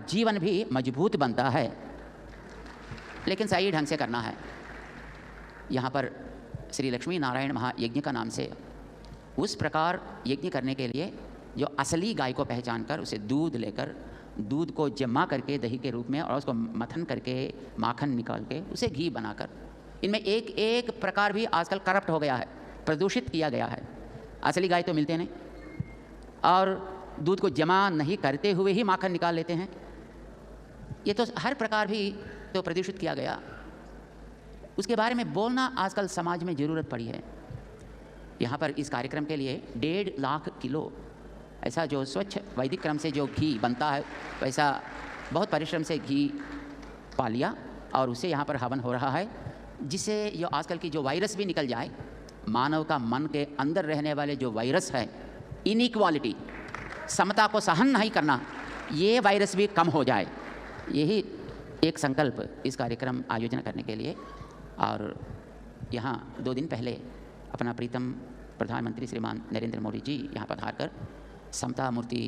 जीवन भी मजबूत बनता है, लेकिन सही ढंग से करना है। यहाँ पर श्री लक्ष्मी नारायण महायज्ञ का नाम से उस प्रकार यज्ञ करने के लिए जो असली गाय को पहचान कर उसे दूध लेकर, दूध को जमा करके दही के रूप में और उसको मथन करके माखन निकाल के उसे घी बनाकर, इनमें एक एक प्रकार भी आजकल करप्ट हो गया है, प्रदूषित किया गया है। असली गाय तो मिलते नहीं और दूध को जमा नहीं करते हुए ही माखन निकाल लेते हैं। ये तो हर प्रकार भी तो प्रदूषित किया गया। उसके बारे में बोलना आजकल समाज में ज़रूरत पड़ी है। यहाँ पर इस कार्यक्रम के लिए 1.5 लाख किलो ऐसा जो स्वच्छ वैदिक क्रम से जो घी बनता है, वैसा बहुत परिश्रम से घी पा लिया और उसे यहाँ पर हवन हो रहा है, जिससे जो आजकल की जो वायरस भी निकल जाए, मानव का मन के अंदर रहने वाले जो वायरस है, इनइक्वालिटी, समता को सहन नहीं करना, ये वायरस भी कम हो जाए। यही एक संकल्प इस कार्यक्रम आयोजन करने के लिए। और यहाँ 2 दिन पहले अपना प्रीतम प्रधानमंत्री श्रीमान नरेंद्र मोदी जी यहाँ पधार कर समता मूर्ति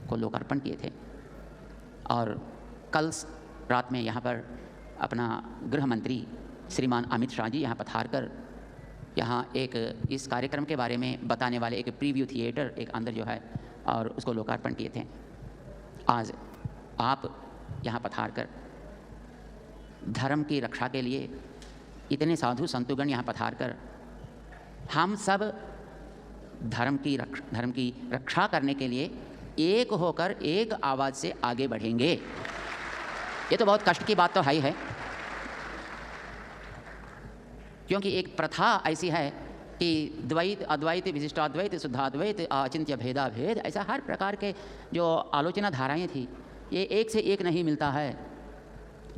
को लोकार्पण किए थे और कल रात में यहाँ पर अपना गृह मंत्री श्रीमान अमित शाह जी यहाँ पधार कर यहाँ एक इस कार्यक्रम के बारे में बताने वाले एक प्रीव्यू थिएटर एक अंदर जो है और उसको लोकार्पण किए थे। आज आप यहाँ पधार कर धर्म की रक्षा के लिए इतने साधु संतुगण यहाँ पधार कर हम सब धर्म की रक्षा करने के लिए एक होकर एक आवाज़ से आगे बढ़ेंगे। ये तो बहुत कष्ट की बात तो है, क्योंकि एक प्रथा ऐसी है कि द्वैत, अद्वैत, विशिष्टाद्वैत, शुद्धाद्वैत, अचिंत्य भेदा भेद, ऐसा हर प्रकार के जो आलोचना धाराएं थी, ये एक से एक नहीं मिलता है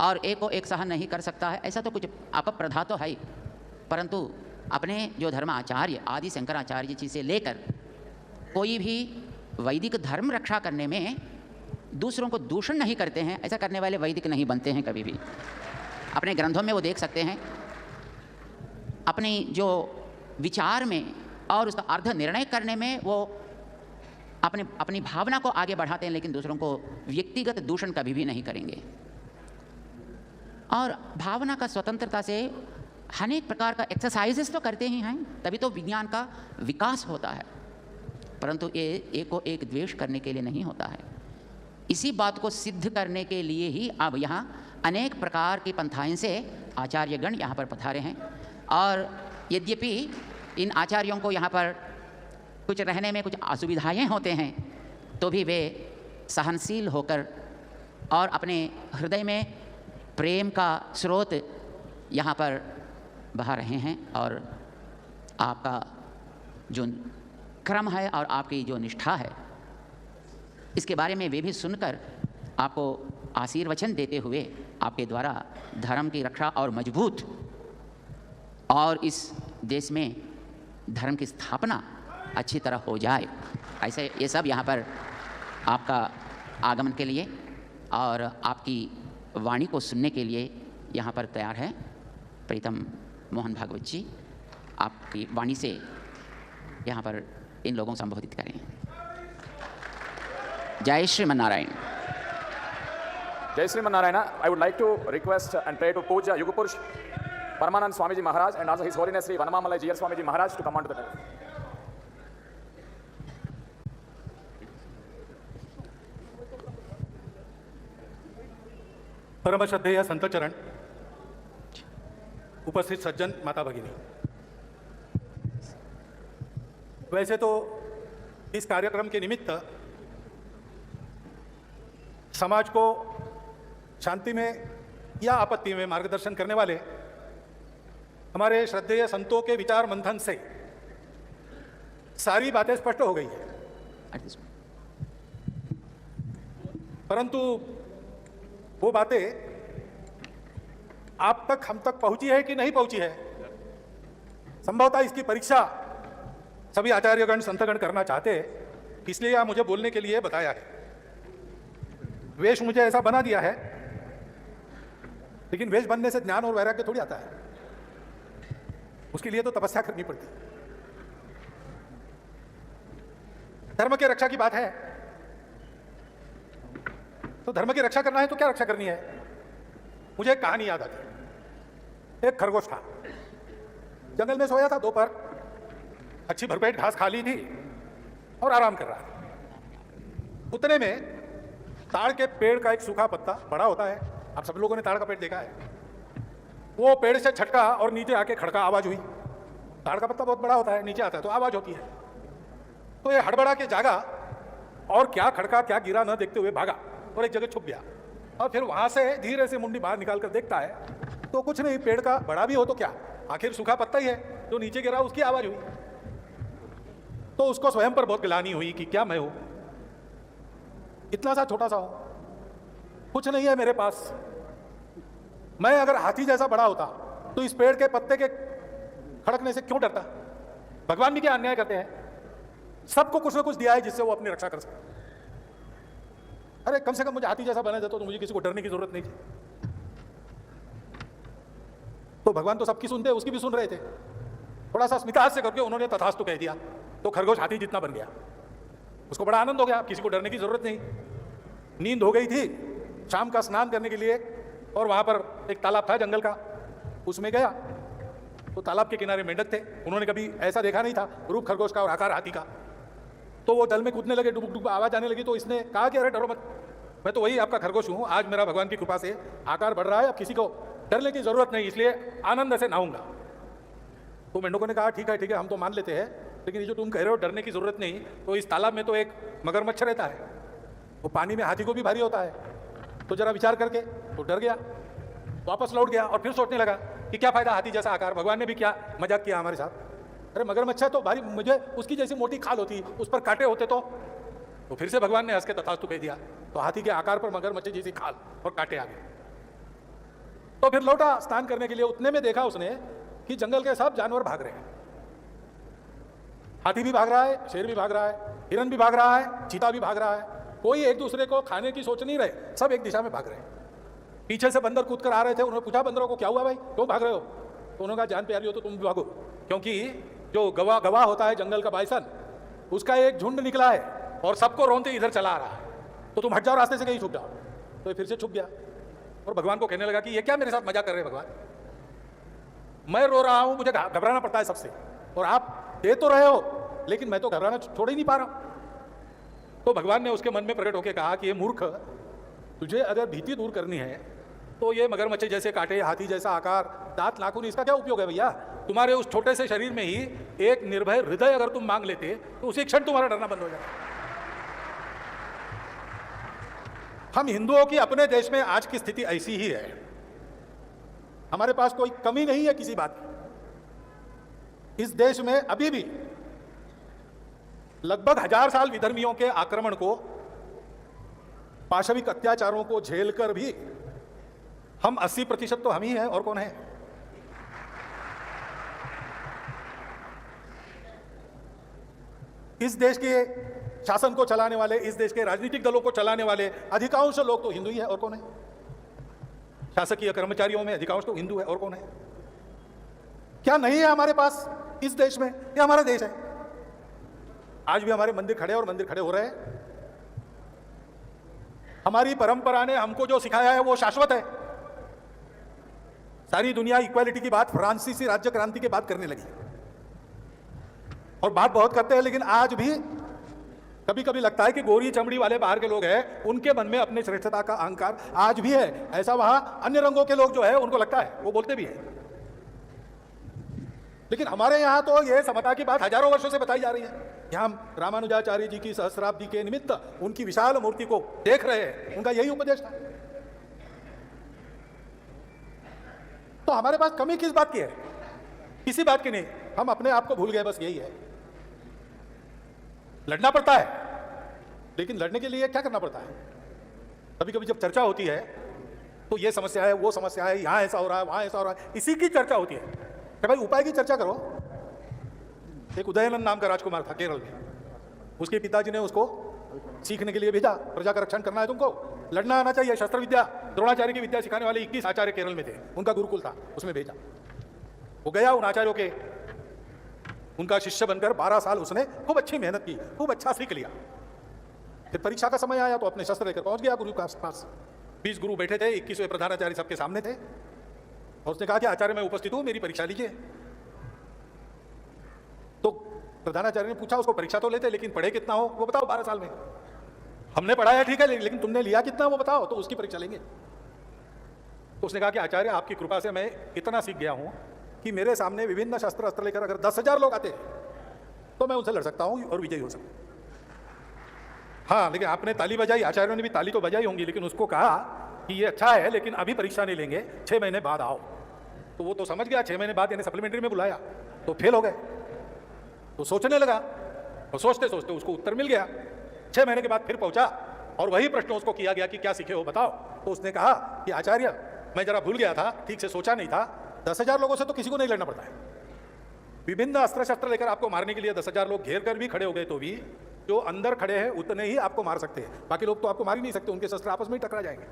और एक को एक सहन नहीं कर सकता है। ऐसा तो कुछ अपप्रथा तो है, परंतु अपने जो धर्माचार्य आदि शंकराचार्य जी से लेकर कोई भी वैदिक धर्म रक्षा करने में दूसरों को दूषण नहीं करते हैं। ऐसा करने वाले वैदिक नहीं बनते हैं कभी भी। अपने ग्रंथों में वो देख सकते हैं, अपनी जो विचार में और उसका अर्थ निर्णय करने में वो अपनी भावना को आगे बढ़ाते हैं, लेकिन दूसरों को व्यक्तिगत दूषण कभी भी नहीं करेंगे। और भावना का स्वतंत्रता से अनेक प्रकार का एक्सरसाइजेस तो करते ही हैं, तभी तो विज्ञान का विकास होता है, परंतु ये एक को एक द्वेष करने के लिए नहीं होता है। इसी बात को सिद्ध करने के लिए ही अब यहाँ अनेक प्रकार की पंथाएं से आचार्यगण यहाँ पर पधारे हैं। और यद्यपि इन आचार्यों को यहाँ पर कुछ रहने में कुछ असुविधाएं होते हैं, तो भी वे सहनशील होकर और अपने हृदय में प्रेम का स्रोत यहाँ पर बहा रहे हैं। और आपका जो क्रम है और आपकी जो निष्ठा है, इसके बारे में वे भी सुनकर आपको आशीर्वचन देते हुए आपके द्वारा धर्म की रक्षा और मजबूत और इस देश में धर्म की स्थापना अच्छी तरह हो जाए, ऐसे ये सब यहाँ पर आपका आगमन के लिए और आपकी वाणी को सुनने के लिए यहाँ पर तैयार है। प्रीतम मोहन भागवत जी, आपकी वाणी से यहाँ पर इन लोगों को संबोधित करें। जय Shriman Narayan. Jai Sriman Narayana. I would like to request and pray to Puja Yuga Purush Paramanand Swamiji Maharaj and also His Holiness Sri Vanamamalai Jiyar Swamiji Maharaj to come onto the dais. परम श्रद्धेय संत चरण, उपस्थित सज्जन माता भगिनी, वैसे तो इस कार्यक्रम के निमित्त समाज को शांति में या आपत्ति में मार्गदर्शन करने वाले हमारे श्रद्धेय संतों के विचार मंथन से सारी बातें स्पष्ट हो गई है, परंतु वो बातें आप तक, हम तक पहुंची है कि नहीं पहुंची है, संभवतः इसकी परीक्षा सभी आचार्यगण संतगण करना चाहते हैं, इसलिए आप मुझे बोलने के लिए बताया है। वेश मुझे ऐसा बना दिया है, लेकिन वेश बनने से ज्ञान और वैराग्य थोड़ी आता है, उसके लिए तो तपस्या करनी पड़ती है। धर्म के रक्षा की बात है, तो धर्म की रक्षा करना है तो क्या रक्षा करनी है? मुझे एक कहानी याद आती। एक खरगोश था, जंगल में सोया था, दोपहर अच्छी भरपेट घास खा ली थी और आराम कर रहा था। उतने में ताड़ के पेड़ का एक सूखा पत्ता, बड़ा होता है, आप सब लोगों ने ताड़ का पेड़ देखा है, वो पेड़ से छटका और नीचे आके खड़का, आवाज हुई। ताड़ का पत्ता बहुत बड़ा होता है, नीचे आता है तो आवाज होती है। तो ये हड़बड़ा के जागा और क्या खड़का क्या गिरा न देखते हुए भागा और एक जगह छुप गया। और फिर वहां से धीरे से मुंडी बाहर निकाल कर देखता है तो कुछ नहीं, पेड़ का बड़ा भी हो तो क्या, आखिर सूखा पत्ता ही है, जो नीचे गिरा उसकी आवाज हुई। तो उसको स्वयं पर बहुत गिलानी हुई कि क्या मैं हूं, इतना सा छोटा सा हूं, कुछ नहीं है मेरे पास। मैं अगर हाथी जैसा बड़ा होता तो इस पेड़ के पत्ते के खड़कने से क्यों डरता? भगवान भी क्या अन्याय करते हैं, सबको कुछ ना कुछ दिया है जिससे वो अपनी रक्षा कर सके। अरे कम से कम मुझे हाथी जैसा बना देता तो मुझे किसी को डरने की जरूरत नहीं थी। तो भगवान तो सबकी सुनते, उसकी भी सुन रहे थे। थोड़ा सा स्मिताहास से करके उन्होंने तथास्तु कह दिया, तो खरगोश हाथी जितना बन गया। उसको बड़ा आनंद हो गया, किसी को डरने की जरूरत नहीं। नींद हो गई थी, शाम का स्नान करने के लिए, और वहां पर एक तालाब था जंगल का, उसमें गया तो तालाब के किनारे मेंढक थे। उन्होंने कभी ऐसा देखा नहीं था, रूप खरगोश का और आकार हाथी का। तो वो जल में कूदने लगे, डुबुक डुबुक आवाज आने लगी। तो इसने कहा कि अरे डरो मत, मैं तो वही आपका खरगोश हूं, आज मेरा भगवान की कृपा से आकार बढ़ रहा है, अब किसी को डरने की जरूरत नहीं, इसलिए आनंद से नहाऊंगा। तो मेंढकों ने कहा ठीक है हम तो मान लेते हैं, लेकिन ये जो तुम कह रहे हो डरने की जरूरत नहीं, तो इस तालाब में तो एक मगरमच्छ रहता है, वो पानी में हाथी को भी भारी होता है। तो जरा विचार करके तो डर गया, वापस लौट गया और फिर सोचने लगा कि क्या फायदा हाथी जैसा आकार, भगवान ने भी क्या मजाक किया हमारे साथ। अरे मगरमच्छ तो भारी, मुझे उसकी जैसी मोटी खाल होती, उस पर कांटे होते तो फिर से भगवान ने हंस के तथास्तु कह दिया। तो हाथी के आकार पर मगरमच्छ जैसी खाल और कांटे आ गए। तो फिर लौटा स्नान करने के लिए, उतने में देखा उसने कि जंगल के सब जानवर भाग रहे हैं। हाथी भी भाग रहा है, शेर भी भाग रहा है, हिरन भी भाग रहा है, चीता भी भाग रहा है। कोई एक दूसरे को खाने की सोच नहीं रहे, सब एक दिशा में भाग रहे हैं। पीछे से बंदर कूद कर आ रहे थे, उन्होंने पूछा बंदरों को क्या हुआ भाई, क्यों भाग रहे हो? तो उन्होंने कहा जान प्यारी हो तो तुम भी भागो, क्योंकि जो गवाह होता है जंगल का बाइसन, उसका एक झुंड निकला है और सबको रोनते इधर चला आ रहा है, तो तुम हट जाओ रास्ते से, कहीं छुप जाओ। तो फिर से छुप गया और भगवान को कहने लगा कि ये क्या मेरे साथ मजाक कर रहे हैं भगवान, मैं रो रहा हूं, मुझे घबराना पड़ता है सबसे, और आप दे तो रहे हो लेकिन मैं तो घबराना छोड़ ही नहीं पा रहा हूं। तो भगवान ने उसके मन में प्रकट होकर कहा कि ये मूर्ख, तुझे अगर भीति दूर करनी है तो ये मगरमच्छ जैसे कांटे, हाथी जैसा आकार, दांत नाखून, इसका क्या उपयोग है भैया? तुम्हारे उस छोटे से शरीर में ही एक निर्भय हृदय अगर तुम मांग लेते तो उसी क्षण तुम्हारा डरना बंद हो जाए। हम हिंदुओं की अपने देश में आज की स्थिति ऐसी ही है, हमारे पास कोई कमी नहीं है किसी बात की। इस देश में अभी भी लगभग 1000 साल विधर्मियों के आक्रमण को, पाशविक अत्याचारों को झेलकर भी हम 80% तो हम ही हैं, और कौन है? इस देश के शासन को चलाने वाले, इस देश के राजनीतिक दलों को चलाने वाले अधिकांश लोग तो हिंदू ही है, और कौन है? शासकीय कर्मचारियों में अधिकांश तो हिंदू है, और कौन है? क्या नहीं है हमारे पास इस देश में? ये हमारा देश है। आज भी हमारे मंदिर खड़े और मंदिर खड़े हो रहे हैं। हमारी परंपरा ने हमको जो सिखाया है वो शाश्वत है। सारी दुनिया इक्वालिटी की बात फ्रांसीसी राज्य क्रांति के बाद करने लगी, और बात बहुत करते हैं, लेकिन आज भी कभी कभी लगता है कि गोरी चमड़ी वाले बाहर के लोग हैं, उनके मन में अपने श्रेष्ठता का अहंकार आज भी है। ऐसा वहां अन्य रंगों के लोग जो है उनको लगता है, वो बोलते भी है। लेकिन हमारे यहां तो ये समता की बात हजारों वर्षों से बताई जा रही है। यहां रामानुजाचार्य जी की सहस्राब्दी के निमित्त उनकी विशाल मूर्ति को देख रहे हैं, उनका यही उपदेश था। तो हमारे पास कमी किस बात की है? किसी बात की नहीं, हम अपने आप को भूल गए, बस यही है। लड़ना पड़ता है, लेकिन लड़ने के लिए क्या करना पड़ता है? कभी कभी जब चर्चा होती है तो ये समस्या है, वो समस्या है, यहां ऐसा हो रहा है, वहां ऐसा हो रहा है, इसी की चर्चा होती है। कि भाई उपाय की चर्चा करो। एक उदयनंद नाम का राजकुमार था केरल में, उसके पिताजी ने उसको सीखने के लिए भेजा, प्रजा का रक्षण करना है तुमको, लड़ना आना चाहिए, शस्त्र विद्या, द्रोणाचार्य की विद्या सिखाने वाले 21 आचार्य केरल में थे, उनका गुरुकुल था, उसमें भेजा। वो गया उन आचार्यों के, उनका शिष्य बनकर 12 साल उसने खूब अच्छी मेहनत की, खूब अच्छा सीख लिया। फिर परीक्षा का समय आया तो अपने शस्त्र लेकर पहुंच गया गुरु के पास। 20 गुरु बैठे थे, 21वें प्रधानाचार्य सबके सामने थे, और उसने कहा कि आचार्य मैं उपस्थित हूं, मेरी परीक्षा लीजिए। तो प्रधानाचार्य ने पूछा उसको, परीक्षा तो लेते लेकिन पढ़े कितना हो वो बताओ 12 साल में। हमने पढ़ाया ठीक है, लेकिन तुमने लिया कितना वो बताओ, तो उसकी परीक्षा लेंगे। तो उसने कहा कि आचार्य आपकी कृपा से मैं इतना सीख गया हूं कि मेरे सामने विभिन्न शस्त्र अस्त्र लेकर अगर 10,000 लोग आते तो मैं उनसे लड़ सकता हूं और विजयी हो सकता हूं। हाँ, लेकिन आपने ताली बजाई, आचार्यों ने भी ताली तो बजाई होंगी, लेकिन उसको कहा कि ये अच्छा है लेकिन अभी परीक्षा नहीं लेंगे, 6 महीने बाद आओ। तो वो तो समझ गया 6 महीने बाद, यानी सप्लीमेंट्री में बुलाया तो फेल हो गए। तो सोचने लगा और सोचते सोचते उसको उत्तर मिल गया। 6 महीने के बाद फिर पहुंचा और वही प्रश्न उसको किया गया कि क्या सीखे हो बताओ। तो उसने कहा कि आचार्य मैं जरा भूल गया था, ठीक से सोचा नहीं था, 10,000 लोगों से तो किसी को नहीं लड़ना पड़ता है। विभिन्न अस्त्र शस्त्र लेकर आपको मारने के लिए 10,000 लोग घेर कर भी खड़े हो गए तो भी जो अंदर खड़े हैं उतने ही आपको मार सकते हैं, बाकी लोग तो आपको मार ही नहीं सकते, उनके शस्त्र आपस में ही टकरा जाएंगे।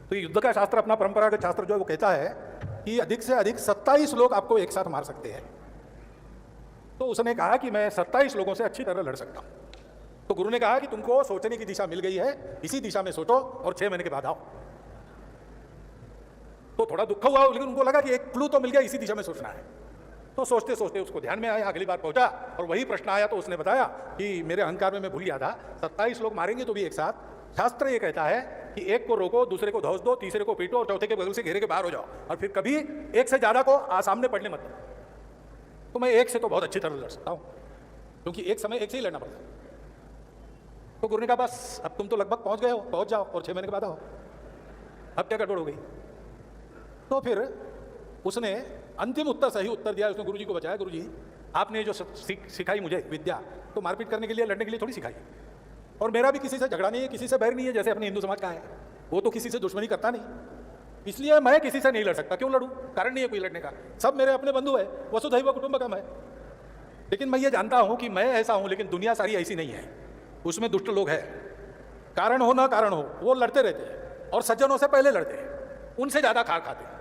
तो युद्ध का शास्त्र, अपना परंपरागत शास्त्र जो है वो कहता है कि अधिक से अधिक 27 लोग आपको एक साथ मार सकते हैं। तो उसने कहा कि मैं 27 लोगों से अच्छी तरह लड़ सकता हूं। तो गुरु ने कहा कि तुमको सोचने की दिशा मिल गई है, इसी दिशा में सोचो और 6 महीने के बाद आओ। तो थोड़ा दुख हुआ, लेकिन उनको लगा कि एक क्लू तो मिल गया, इसी दिशा में सोचना है। तो सोचते सोचते उसको ध्यान में आया, अगली बार पहुंचा और वही प्रश्न आया तो उसने बताया कि मेरे अहंकार में मैं भूल गया था, 27 लोग मारेंगे तो भी एक साथ। शास्त्र ये कहता है कि एक को रोको, दूसरे को धौस दो, तीसरे को पीटो और चौथे के बगल से घेरे के बाहर हो जाओ, और फिर कभी एक से ज्यादा को सामने पड़ने मत दो। तो मैं एक से तो बहुत अच्छी तरह लड़ सकता हूं, क्योंकि एक समय एक से ही लड़ना पड़ता है। तो गुरु ने कहा बस अब तुम तो लगभग पहुंच गए हो, पहुंच जाओ और 6 महीने के बाद आओ। अब क्या गड़बड़ हो गई? तो फिर उसने अंतिम उत्तर सही उत्तर दिया। उसने गुरुजी को बचाया, गुरुजी आपने जो सिखाई मुझे विद्या, तो मारपीट करने के लिए, लड़ने के लिए थोड़ी सिखाई, और मेरा भी किसी से झगड़ा नहीं है, किसी से बैर नहीं है, जैसे अपने हिंदू समाज का है, वो तो किसी से दुश्मनी करता नहीं, इसलिए मैं किसी से नहीं लड़ सकता। क्यों लड़ूं? कारण नहीं है कोई लड़ने का, सब मेरे अपने बंधु है, वसुधैव कुटुंबकम है। लेकिन मैं ये जानता हूं कि मैं ऐसा हूं, लेकिन दुनिया सारी ऐसी नहीं है, उसमें दुष्ट लोग हैं, कारण हो ना कारण हो वो लड़ते रहते हैं, और सज्जनों से पहले लड़ते हैं, उनसे ज्यादा खार खाते हैं।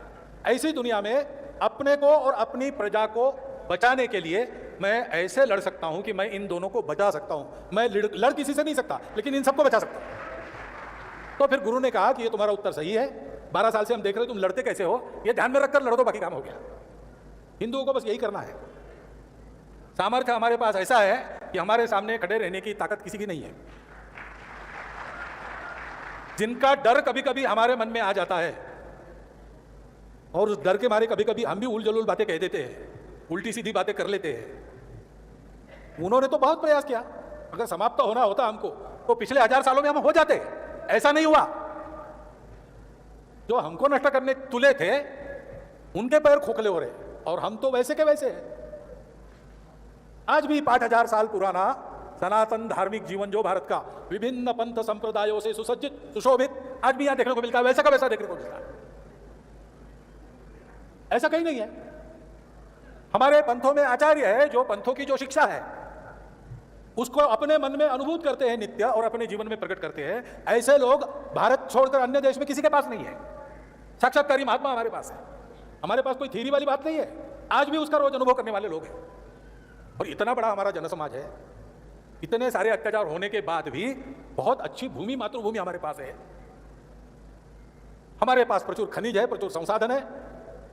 ऐसी दुनिया में अपने को और अपनी प्रजा को बचाने के लिए मैं ऐसे लड़ सकता हूं कि मैं इन दोनों को बचा सकता हूं। मैं लड़ किसी से नहीं सकता, लेकिन इन सबको बचा सकता हूं। तो फिर गुरु ने कहा कि ये तुम्हारा उत्तर सही है, 12 साल से हम देख रहे हो तुम लड़ते कैसे हो, ये ध्यान में रखकर लड़ो तो बाकी काम हो गया। हिंदुओं को बस यही करना है। सामर्थ्य हमारे पास ऐसा है कि हमारे सामने खड़े रहने की ताकत किसी की नहीं है। जिनका डर कभी कभी हमारे मन में आ जाता है, और उस डर के मारे कभी कभी हम भी उल जलूल बातें कह देते हैं, उल्टी सीधी बातें कर लेते हैं। उन्होंने तो बहुत प्रयास किया, अगर समाप्त होना होता हमको तो पिछले 1000 सालों में हम हो जाते, ऐसा नहीं हुआ। जो हमको नष्ट करने तुले थे उनके पैर खोखले हो रहे, और हम तो वैसे के वैसे हैं। आज भी 5000 साल पुराना सनातन धार्मिक जीवन जो भारत का विभिन्न पंथ संप्रदायों से सुसज्जित सुशोभित, आज भी यहां देखने को मिलता है, वैसा का वैसा देखने को मिलता है, ऐसा कहीं नहीं है। हमारे पंथों में आचार्य है जो पंथों की जो शिक्षा है उसको अपने मन में अनुभूत करते हैं नित्य, और अपने जीवन में प्रकट करते हैं। ऐसे लोग भारत छोड़कर अन्य देश में किसी के पास नहीं है। साक्षात्कारी महात्मा हमारे पास है, हमारे पास कोई थ्योरी वाली बात नहीं है। आज भी उसका रोज अनुभव करने वाले लोग हैं। और इतना बड़ा हमारा जनसमाज है, इतने सारे अत्याचार होने के बाद भी बहुत अच्छी भूमि, मातृभूमि हमारे पास है। हमारे पास प्रचुर खनिज है, प्रचुर संसाधन है,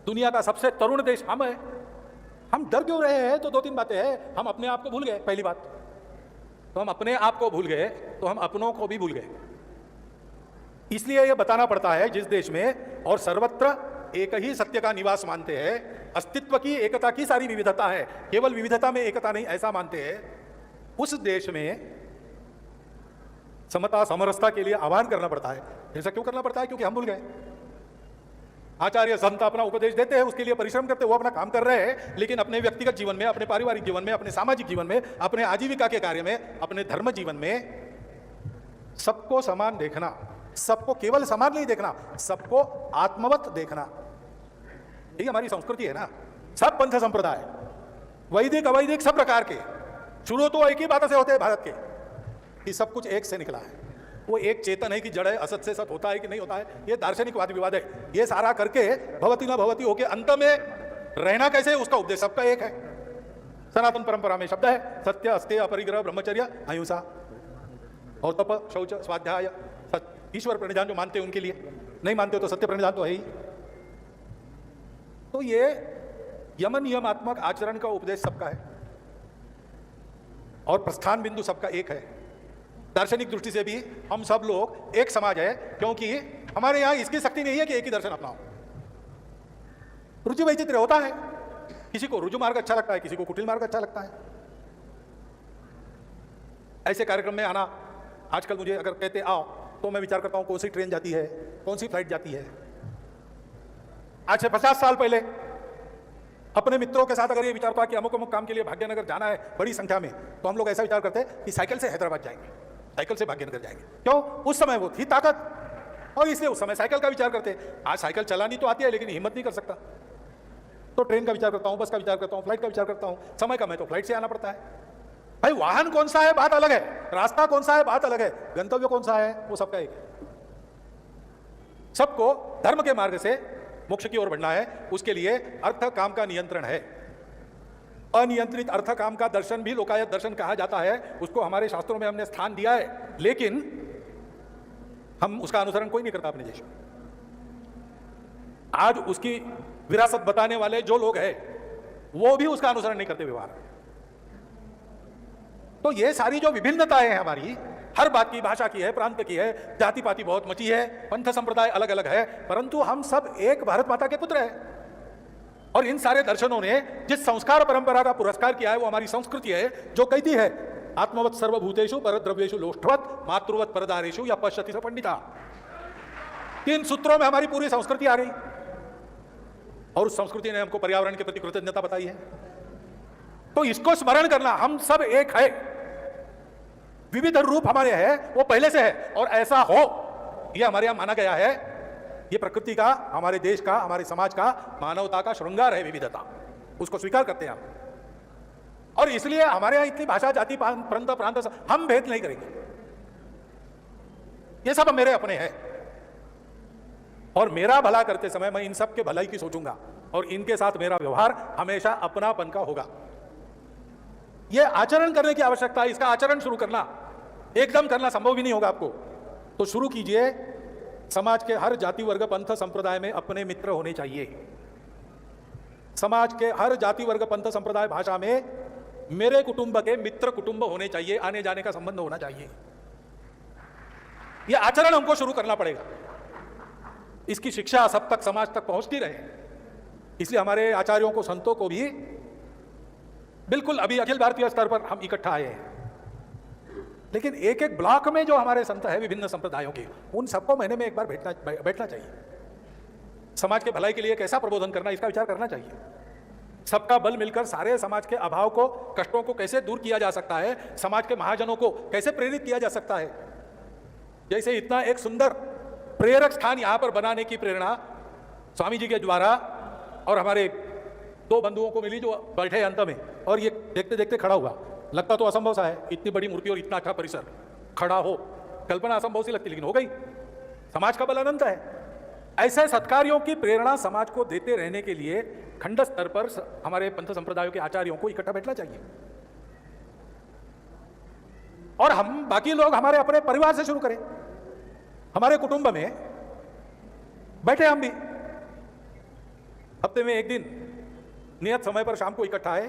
दुनिया का सबसे तरुण देश हम है। हम डर क्यों रहे हैं? तो 2-3 बातें हैं। हम अपने आप को भूल गए, पहली बात तो हम अपने आप को भूल गए, तो हम अपनों को भी भूल गए। इसलिए यह बताना पड़ता है जिस देश में और सर्वत्र एक ही सत्य का निवास मानते हैं, अस्तित्व की एकता की सारी विविधता है, केवल विविधता में एकता नहीं ऐसा मानते हैं, उस देश में समता समरसता के लिए आह्वान करना पड़ता है। ऐसा क्यों करना पड़ता है? क्योंकि हम भूल गए। आचार्य संत अपना उपदेश देते हैं, उसके लिए परिश्रम करते हैं, वो अपना काम कर रहे हैं, लेकिन अपने व्यक्तिगत जीवन में, अपने पारिवारिक जीवन में, अपने सामाजिक जीवन में, अपने आजीविका के कार्य में, अपने धर्म जीवन में सबको समान देखना, सबको केवल समान नहीं देखना, सबको आत्मवत देखना, ये हमारी संस्कृति है ना। सब पंथ संप्रदाय, वैदिक अवैदिक सब प्रकार के, शुरू तो एक ही बात से होते हैं भारत के, कि सब कुछ एक से निकला है। वो एक चेतन है कि जड़ है, असत से सत होता है कि नहीं होता है, ये दार्शनिक वाद विवाद है। ये सारा करके भवती ना भवती होके अंत में रहना कैसे है, उसका उपदेश सबका एक है। सनातन परंपरा में शब्द है सत्य अस्तेय अपरिग्रह ब्रह्मचर्य अहिंसा। और तप, शौच, स्वाध्याय, ईश्वर प्रणिधान जो मानते हैं उनके लिए, नहीं मानते तो सत्य प्रणिधान तो है ही। तो ये यम नियमात्मक आचरण का उपदेश सबका है और प्रस्थान बिंदु सबका एक है। दार्शनिक दृष्टि से भी हम सब लोग एक समाज है, क्योंकि हमारे यहां इसकी शक्ति नहीं है कि एक ही दर्शन अपनाओ। रुचि वैचित्र्य होता है, किसी को रुजु मार्ग अच्छा लगता है, किसी को कुटिल मार्ग अच्छा लगता है। ऐसे कार्यक्रम में आना, आजकल मुझे अगर कहते आओ तो मैं विचार करता हूं कौन सी ट्रेन जाती है, कौन सी फ्लाइट जाती है। आज से 50 साल पहले अपने मित्रों के साथ अगर ये विचार था कि अमुक अमुक काम के लिए भाग्यनगर जाना है बड़ी संख्या में, तो हम लोग ऐसा विचार करते कि साइकिल से हैदराबाद जाएंगे, साइकिल से भाग्यनगर जाएंगे। क्यों? उस समय वो थी ताकत और इसलिए उस समय साइकिल का विचार करते। आज साइकिल चलानी तो आती है लेकिन हिम्मत नहीं कर सकता, तो ट्रेन का विचार करता हूं, बस का विचार करता हूं, फ्लाइट का विचार करता हूं। समय कम है तो फ्लाइट से आना पड़ता है। भाई वाहन कौन सा है बात अलग है, रास्ता कौन सा है बात अलग है, गंतव्य कौन सा है वो सबका एक है। सबको धर्म के मार्ग से मोक्ष की ओर बढ़ना है, उसके लिए अर्थ काम का नियंत्रण है। अनियंत्रित अर्थ काम का दर्शन भी लोकायत दर्शन कहा जाता है, उसको हमारे शास्त्रों में हमने स्थान दिया है, लेकिन हम उसका अनुसरण कोई नहीं करता अपने देश में। आज उसकी विरासत बताने वाले जो लोग हैं वो भी उसका अनुसरण नहीं करते व्यवहार। तो ये सारी जो विभिन्नताएं हैं हमारी, हर बात की, भाषा की है, प्रांत की है, जाति पाति बहुत मची है, पंथ संप्रदाय अलग अलग है, परंतु हम सब एक भारत माता के पुत्र हैं। और इन सारे दर्शनों ने जिस संस्कार परंपरा का पुरस्कार किया है वो हमारी संस्कृति है, जो कहती है आत्मवत सर्वभूतेषु परद्रव्येषु लोष्ठवत मातृवत परदारेषु या पश्यति स पंडिता। 3 सूत्रों में हमारी पूरी संस्कृति आ गई और उस संस्कृति ने हमको पर्यावरण के प्रति कृतज्ञता बताई है। तो इसको स्मरण करना, हम सब एक है, विविध रूप हमारे है वो पहले से है और ऐसा हो ये हमारे यहां माना गया है। ये प्रकृति का, हमारे देश का, हमारे समाज का, मानवता का श्रृंगार है विविधता, उसको स्वीकार करते हैं हम। और इसलिए हमारे यहां इतनी भाषा, जाति, प्रांत हम भेद नहीं करेंगे। ये सब मेरे अपने हैं और मेरा भला करते समय मैं इन सब के भलाई की सोचूंगा और इनके साथ मेरा व्यवहार हमेशा अपनापन का होगा। यह आचरण करने की आवश्यकता है। इसका आचरण शुरू करना, एकदम करना संभव भी नहीं होगा आपको, तो शुरू कीजिए। समाज के हर जाति वर्ग पंथ संप्रदाय में अपने मित्र होने चाहिए। समाज के हर जाति वर्ग पंथ संप्रदाय भाषा में मेरे कुटुंब के मित्र कुटुंब होने चाहिए, आने जाने का संबंध होना चाहिए। यह आचरण हमको शुरू करना पड़ेगा। इसकी शिक्षा सब तक, समाज तक पहुंचती रहे। इसलिए हमारे आचार्यों को, संतों को भी बिल्कुल अभी अखिल भारतीय स्तर पर हम इकट्ठा आए हैं, लेकिन एक एक ब्लॉक में जो हमारे संत हैं विभिन्न संप्रदायों के, उन सबको महीने में एक बार बैठना चाहिए। समाज के भलाई के लिए कैसा प्रबोधन करना, इसका विचार करना चाहिए। सबका बल मिलकर सारे समाज के अभाव को, कष्टों को कैसे दूर किया जा सकता है, समाज के महाजनों को कैसे प्रेरित किया जा सकता है। जैसे इतना एक सुंदर प्रेरक स्थान यहां पर बनाने की प्रेरणा स्वामी जी के द्वारा और हमारे 2 बंधुओं को मिली जो बैठे अंत में, और ये देखते देखते खड़ा हुआ। लगता तो असंभव सा है, इतनी बड़ी मूर्ति और इतना अच्छा परिसर खड़ा हो, कल्पना असंभव सी लगती, लेकिन हो गई। समाज का बल अनंत है। ऐसे सत्कार्यों की प्रेरणा समाज को देते रहने के लिए खंड स्तर पर हमारे पंथ संप्रदायों के आचार्यों को इकट्ठा बैठना चाहिए। और हम बाकी लोग हमारे अपने परिवार से शुरू करें, हमारे कुटुंब में बैठे हम भी हफ्ते में एक दिन नियत समय पर शाम को इकट्ठा है,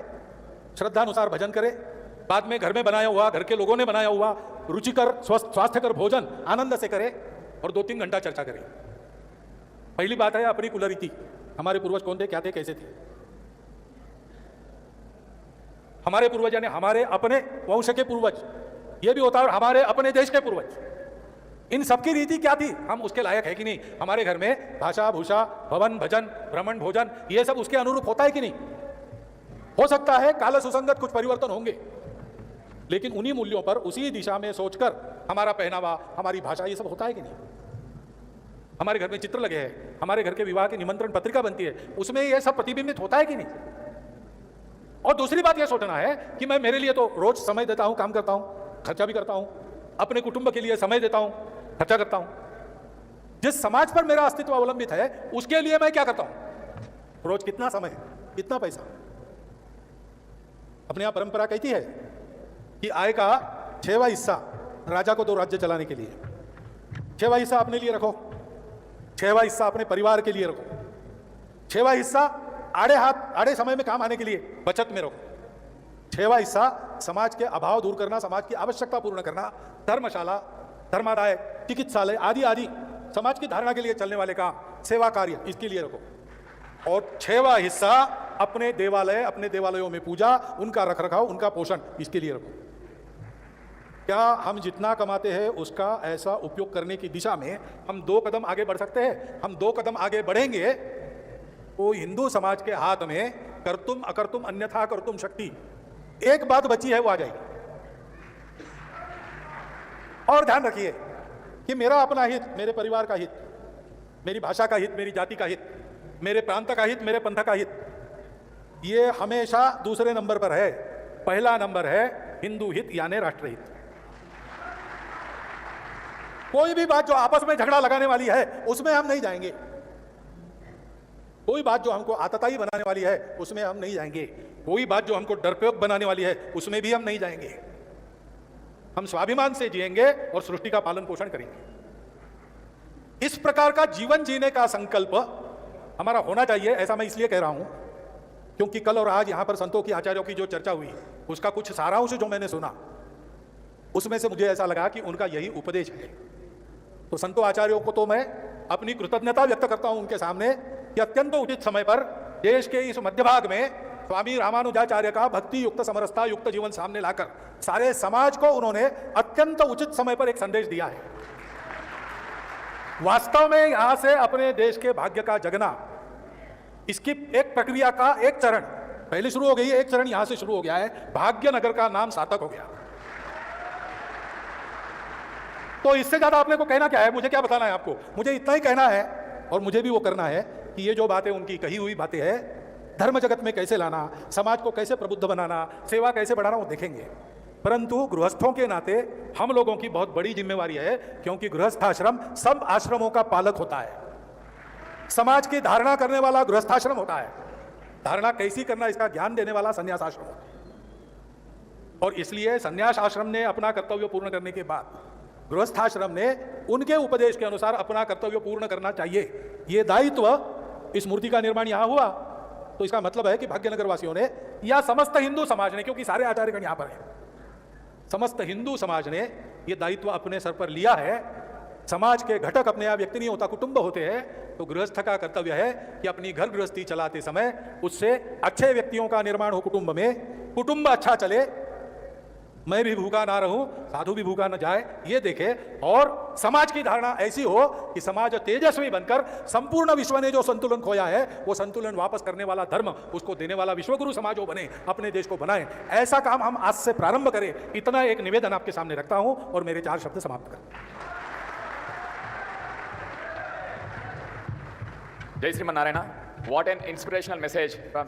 श्रद्धानुसार भजन करें, बाद में घर में बनाया हुआ, घर के लोगों ने बनाया हुआ रुचिकर स्वास्थ्यकर भोजन आनंद से करें और 2-3 घंटा चर्चा करें। पहली बात है अपनी कुलरीति, हमारे पूर्वज कौन थे, क्या थे, कैसे थे। हमारे पूर्वज यानी हमारे अपने वंश के पूर्वज, ये भी होता है, और हमारे अपने देश के पूर्वज, इन सबकी रीति क्या थी, हम उसके लायक है कि नहीं। हमारे घर में भाषा, भूषा, भवन, भजन, भ्रमण, भोजन, ये सब उसके अनुरूप होता है कि नहीं। हो सकता है काल सुसंगत कुछ परिवर्तन होंगे, लेकिन उन्हीं मूल्यों पर, उसी दिशा में सोचकर हमारा पहनावा, हमारी भाषा, ये सब होता है कि नहीं। हमारे घर में चित्र लगे हैं, हमारे घर के विवाह की निमंत्रण पत्रिका बनती है, उसमें ये सब प्रतिबिंबित होता है कि नहीं। और दूसरी बात यह सोचना है कि मैं मेरे लिए तो रोज समय देता हूं, काम करता हूं, खर्चा भी करता हूं, अपने कुटुंब के लिए समय देता हूं, खर्चा करता हूं। जिस समाज पर मेरा अस्तित्व अवलंबित है उसके लिए मैं क्या करता हूं, रोज कितना समय, कितना पैसा। अपने यहां परंपरा कहती है कि आय का 6वां हिस्सा राजा को 2 राज्य चलाने के लिए, 6वां हिस्सा अपने लिए रखो, 6वां हिस्सा अपने परिवार के लिए रखो, 6वां हिस्सा आड़े समय में काम आने के लिए बचत में रखो, 6वां हिस्सा समाज के अभाव दूर करना, समाज की आवश्यकता पूर्ण करना, धर्मशाला, धर्मादाय, चिकित्सालय आदि आदि समाज की धारणा के लिए चलने वाले काम, सेवा कार्य, इसके लिए रखो। और 6वां हिस्सा अपने देवालय, अपने देवालयों में पूजा, उनका रखरखाव, उनका पोषण, इसके लिए रखो। क्या हम जितना कमाते हैं उसका ऐसा उपयोग करने की दिशा में हम 2 कदम आगे बढ़ सकते हैं? हम 2 कदम आगे बढ़ेंगे तो हिंदू समाज के हाथ में कर्तुम अकर्तुम अन्यथा कर्तुम शक्ति, एक बात बची है वो आ जाएगी। और ध्यान रखिए कि मेरा अपना हित, मेरे परिवार का हित, मेरी भाषा का हित, मेरी जाति का हित, मेरे प्रांत का हित, मेरे पंथ का हित, ये हमेशा दूसरे नंबर पर है। पहला नंबर है हिंदू हित यानी राष्ट्रहित। कोई भी बात जो आपस में झगड़ा लगाने वाली है उसमें हम नहीं जाएंगे, कोई बात जो हमको आतताई बनाने वाली है उसमें हम नहीं जाएंगे, कोई बात जो हमको डरपोक बनाने वाली है उसमें भी हम नहीं जाएंगे। हम स्वाभिमान से जिएंगे और सृष्टि का पालन पोषण करेंगे। इस प्रकार का जीवन जीने का संकल्प हमारा होना चाहिए। ऐसा मैं इसलिए कह रहा हूं क्योंकि कल और आज यहां पर संतों की, आचार्यों की जो चर्चा हुई उसका कुछ सारांश जो मैंने सुना उसमें से मुझे ऐसा लगा कि उनका यही उपदेश है। तो संतों आचार्यों को तो मैं अपनी कृतज्ञता व्यक्त करता हूं उनके सामने कि अत्यंत उचित समय पर देश के इस मध्य भाग में स्वामी रामानुजाचार्य का भक्ति युक्त, समरसता युक्त जीवन सामने लाकर सारे समाज को उन्होंने अत्यंत उचित समय पर एक संदेश दिया है। वास्तव में यहां से अपने देश के भाग्य का जगना, इसकी एक प्रक्रिया का एक चरण पहले शुरू हो गई है, एक चरण यहां से शुरू हो गया है। भाग्यनगर का नाम सार्थक हो गया। तो इससे ज्यादा आपने को कहना क्या है? मुझे क्या बताना है आपको? मुझे इतना ही कहना है और मुझे भी वो करना है कि ये जो बातें उनकी कही हुई बातें हैं, धर्म जगत में कैसे लाना, समाज को कैसे प्रबुद्ध बनाना, सेवा कैसे बढ़ाना, वो देखेंगे। परंतु गृहस्थों के नाते हम लोगों की बहुत बड़ी जिम्मेवारी है, क्योंकि गृहस्थाश्रम सब आश्रमों का पालक होता है। समाज की धारणा करने वाला गृहस्थाश्रम होता है, धारणा कैसी करना इसका ज्ञान देने वाला संन्यास आश्रम होता है। और इसलिए संन्यास आश्रम ने अपना कर्तव्य पूर्ण करने के बाद गृहस्थाश्रम ने उनके उपदेश के अनुसार अपना कर्तव्य पूर्ण करना चाहिए। ये दायित्व, इस मूर्ति का निर्माण यहां हुआ तो इसका मतलब है कि भाग्यनगर वासियों ने या समस्त हिंदू समाज ने, क्योंकि सारे आचार्यगण यहां पर हैं, समस्त हिंदू समाज ने यह दायित्व अपने सर पर लिया है। समाज के घटक अपने आप व्यक्ति नहीं होता, कुटुंब होते हैं। तो गृहस्थ का कर्तव्य है कि अपनी घर गृहस्थी चलाते समय उससे अच्छे व्यक्तियों का निर्माण हो कुटुंब में, कुटुंब अच्छा चले, मैं भी भूखा ना रहूं, साधु भी भूखा न जाए, ये देखे। और समाज की धारणा ऐसी हो कि समाज तेजस्वी बनकर संपूर्ण विश्व ने जो संतुलन खोया है वो संतुलन वापस करने वाला धर्म, उसको देने वाला विश्वगुरु समाज वो बने, अपने देश को बनाए। ऐसा काम हम आज से प्रारंभ करें, इतना एक निवेदन आपके सामने रखता हूं और मेरे 4 शब्द समाप्त करें। Jai Sriman Narayana. What an inspirational message from